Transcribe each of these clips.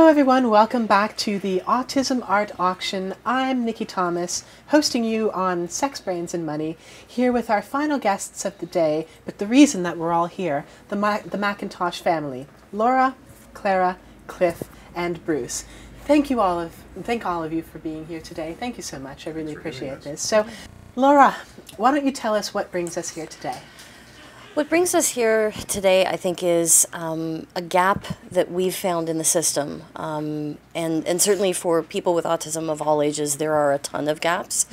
Hello everyone, welcome back to the Autism Art Auction. I'm Nikki Thomas, hosting you on Sex, Brains and Money, here with our final guests of the day, but the reason that we're all here, the McIntosh family, Laura, Clara, Cliff, and Bruce. Thank all of you for being here today. Thank you so much, I really appreciate this. So, Laura, why don't you tell us what brings us here today? What brings us here today, I think, is a gap that we've found in the system. And certainly for people with autism of all ages, there are a ton of gaps.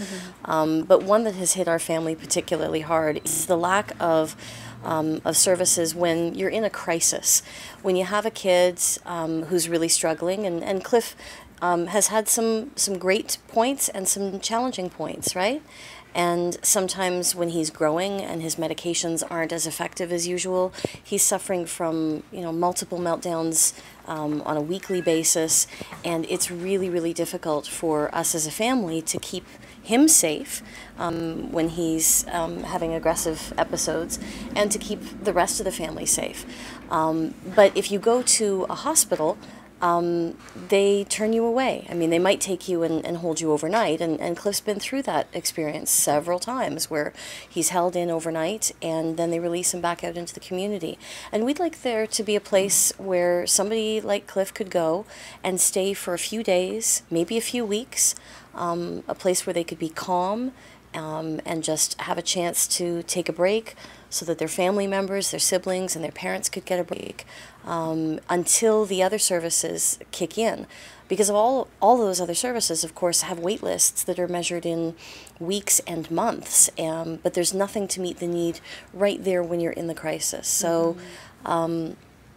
But one that has hit our family particularly hard is the lack of services when you're in a crisis. When you have a kid who's really struggling, and Cliff has had some great points and some challenging points, right? And sometimes when he's growing and his medications aren't as effective as usual, he's suffering from, multiple meltdowns on a weekly basis, and it's really, really difficult for us as a family to keep him safe when he's having aggressive episodes, and to keep the rest of the family safe. But if you go to a hospital, they turn you away. I mean, they might take you and hold you overnight, and Cliff's been through that experience several times where he's held in overnight and then they release him back out into the community. And we'd like there to be a place where somebody like Cliff could go and stay for a few days, maybe a few weeks, a place where they could be calm and just have a chance to take a break so that their family members, their siblings, and their parents could get a break until the other services kick in. Because of all those other services, of course, have wait lists that are measured in weeks and months, but there's nothing to meet the need right there when you're in the crisis. So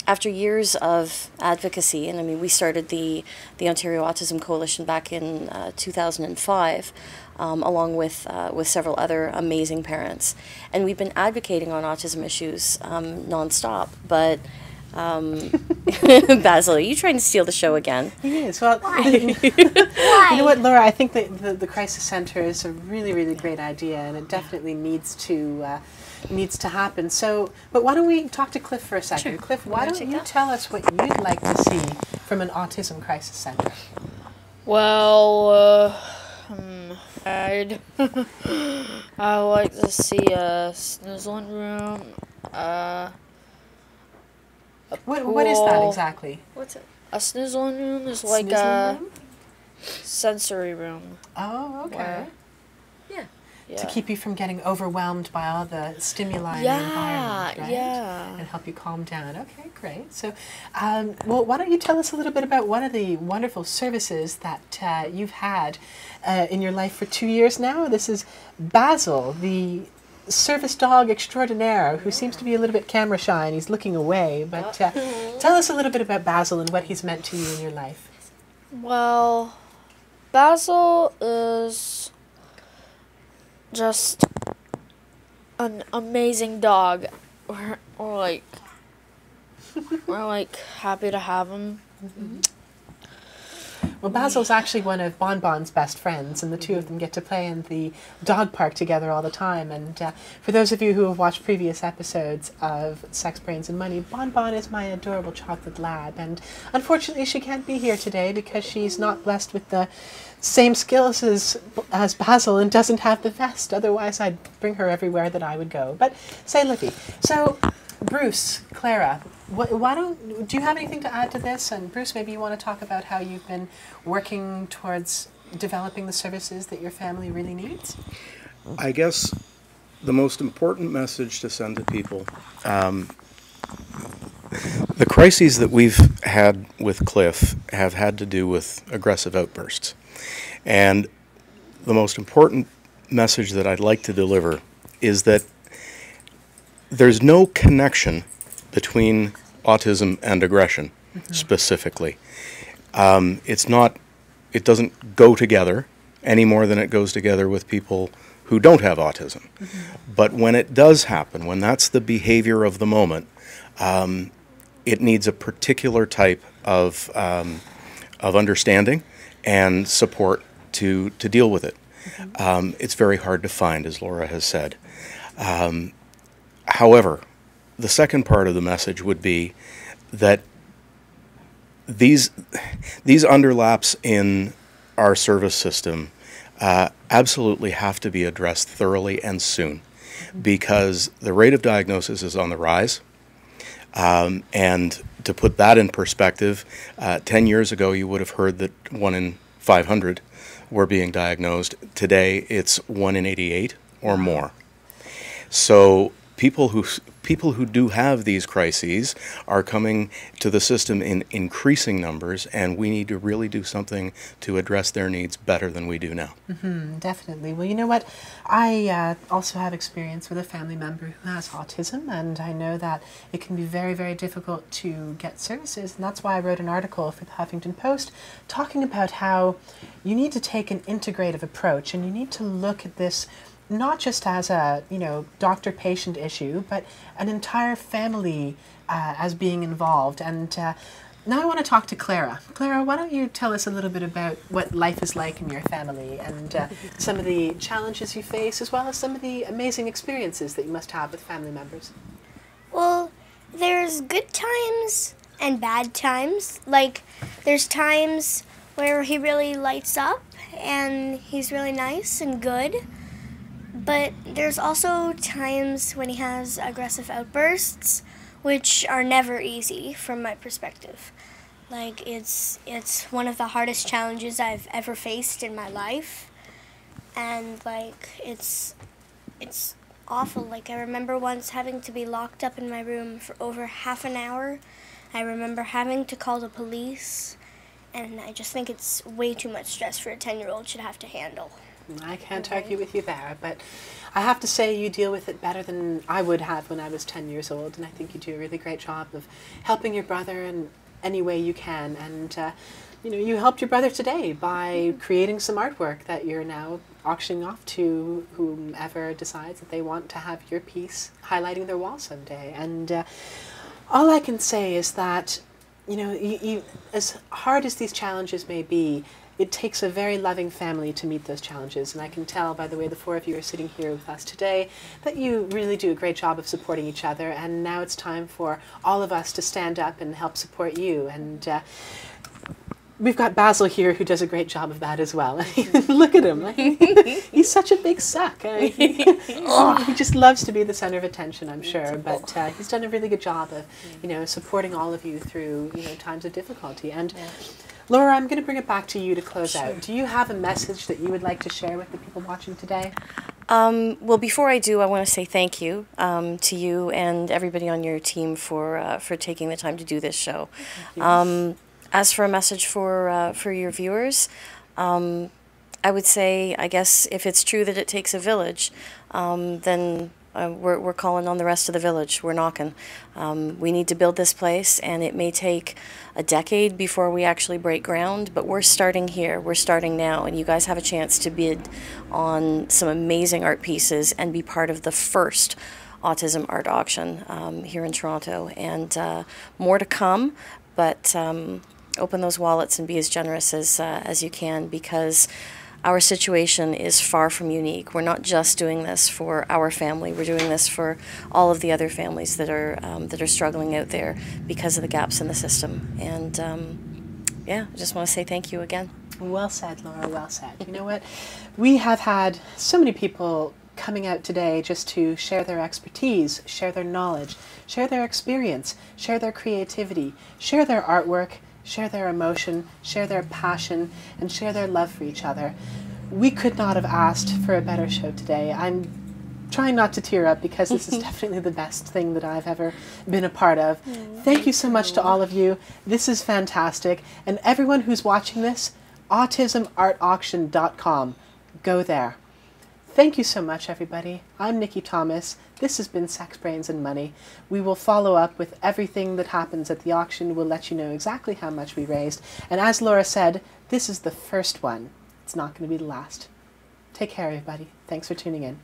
after years of advocacy, and I mean, we started the Ontario Autism Coalition back in 2005, along with several other amazing parents, and we've been advocating on autism issues nonstop. But Basil, are you trying to steal the show again? Yes. Well, Why? You know what, Laura? I think that the crisis center is a really, really great idea, and it definitely needs to happen. So, but why don't we talk to Cliff for a second? Sure. Cliff, why don't you tell us what you'd like to see from an autism crisis center? Well, I'd like to see a snizzling room. What is that exactly? What's it? A snizzling room is like Snizzling a room? sensory room. Oh, okay. Where- Yeah. To keep you from getting overwhelmed by all the stimuli in the environment, right? Yeah. And help you calm down. Okay, great. So, well, why don't you tell us a little bit about one of the wonderful services that you've had in your life for 2 years now? This is Basil, the service dog extraordinaire, who seems to be a little bit camera shy and he's looking away. But tell us a little bit about Basil and what he's meant to you in your life. Well, Basil is just an amazing dog. We're like happy to have him. Well, Basil's actually one of Bon Bon's best friends, and the two of them get to play in the dog park together all the time. And for those of you who have watched previous episodes of Sex, Brains and Money, Bon Bon is my adorable chocolate lab, and unfortunately she can't be here today because she's not blessed with the same skills as Basil and doesn't have the vest. Otherwise I'd bring her everywhere that I would go. But say, Lippy, so Bruce, Clara, do you have anything to add to this? And Bruce, maybe you want to talk about how you've been working towards developing the services that your family really needs? I guess the most important message to send to people, the crises that we've had with Cliff have had to do with aggressive outbursts. And the most important message that I'd like to deliver is that there's no connection between autism and aggression, specifically. It doesn't go together any more than it goes together with people who don't have autism. But when it does happen, when that's the behavior of the moment, it needs a particular type of understanding and support to deal with it. It's very hard to find, as Laura has said. However, the second part of the message would be that these underlaps in our service system absolutely have to be addressed thoroughly and soon, because the rate of diagnosis is on the rise. And to put that in perspective, 10 years ago you would have heard that 1 in 500 were being diagnosed. Today it's 1 in 88 or more. So people who do have these crises are coming to the system in increasing numbers, and we need to really do something to address their needs better than we do now. Definitely. Well, you know what? I also have experience with a family member who has autism, and I know that it can be very, very difficult to get services, and that's why I wrote an article for the Huffington Post talking about how you need to take an integrative approach, and you need to look at this not just as a, doctor-patient issue, but an entire family as being involved. And now I want to talk to Clara. Clara, why don't you tell us a little bit about what life is like in your family and some of the challenges you face, as well as some of the amazing experiences that you must have with family members. Well, there's good times and bad times. Like, there's times where he really lights up and he's really nice and good. But there's also times when he has aggressive outbursts, which are never easy from my perspective. Like, it's one of the hardest challenges I've ever faced in my life. And, like, it's awful. Like, I remember once having to be locked up in my room for over half an hour. I remember having to call the police. And I just think it's way too much stress for a 10-year-old should have to handle. I can't argue with you there, but I have to say you deal with it better than I would have when I was 10 years old, and I think you do a really great job of helping your brother in any way you can. And you helped your brother today by creating some artwork that you're now auctioning off to whomever decides that they want to have your piece highlighting their wall someday. And all I can say is that, as hard as these challenges may be, it takes a very loving family to meet those challenges, and I can tell by the way the four of you are sitting here with us today that you really do a great job of supporting each other, and now it's time for all of us to stand up and help support you. And we've got Basil here who does a great job of that as well. Look at him. He's such a big suck. He just loves to be the center of attention, I'm sure, but he's done a really good job of supporting all of you through times of difficulty. And Laura, I'm going to bring it back to you to close out. Do you have a message that you would like to share with the people watching today? Well, before I do, I want to say thank you to you and everybody on your team for taking the time to do this show. As for a message for your viewers, I would say, I guess, if it's true that it takes a village, then we're calling on the rest of the village. We're knocking. We need to build this place, and it may take a decade before we actually break ground, but we're starting here. We're starting now, and you guys have a chance to bid on some amazing art pieces and be part of the first autism art auction here in Toronto. And more to come, but open those wallets and be as generous as you can, because our situation is far from unique. We're not just doing this for our family. We're doing this for all of the other families that are struggling out there because of the gaps in the system. And I just want to say thank you again. Well said, Laura, well said. You know what? We have had so many people coming out today just to share their expertise, share their knowledge, share their experience, share their creativity, share their artwork, share their emotion, share their passion, and share their love for each other. We could not have asked for a better show today. I'm trying not to tear up because this is definitely the best thing that I've ever been a part of. Thank you so much to all of you. This is fantastic. And everyone who's watching this, autismartauction.com. Go there. Thank you so much, everybody. I'm Nikki Thomas. This has been Sex, Brains and Money. We will follow up with everything that happens at the auction. We'll let you know exactly how much we raised. And as Laura said, this is the first one. It's not going to be the last. Take care, everybody. Thanks for tuning in.